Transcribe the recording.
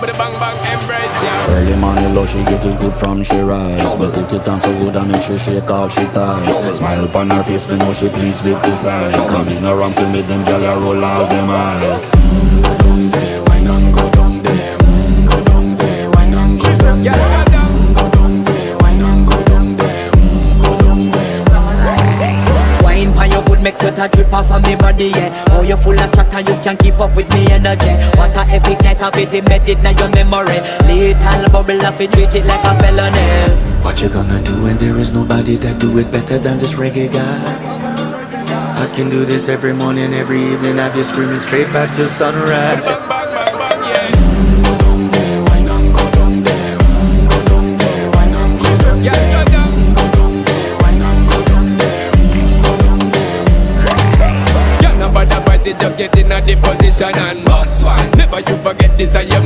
with the bang bang embrace, yeah. Early morning love, she get it good from she rise. But put it on so good and make sure she call she ties. Smile upon her face, me know she pleased with the size. Coming around to make them gyal a roll out them eyes. Go down there, wine and go down there. Go down there, wine and go down there. Go down there, wine and go down there. Go down there. Wine for your good make sweat a drip off of me body, yeah. Oh, you full of chat and you can keep up with me energy. What a epic night of it, embedded in your memory. Little bubble of it, treat it like a felony. What you gonna do when there is nobody that do it better than this reggae guy? I can do this every morning, every evening. Have you screaming straight back to sunrise. Bang bang bang bang, yeah. Go down there, wine and go down there. Go down there, wine and go down there. Yeah, go down. Go down there, wine and go down there. Go down there. Yeah, nobody fight it, just get in a the position and boss one. Never you forget this, I am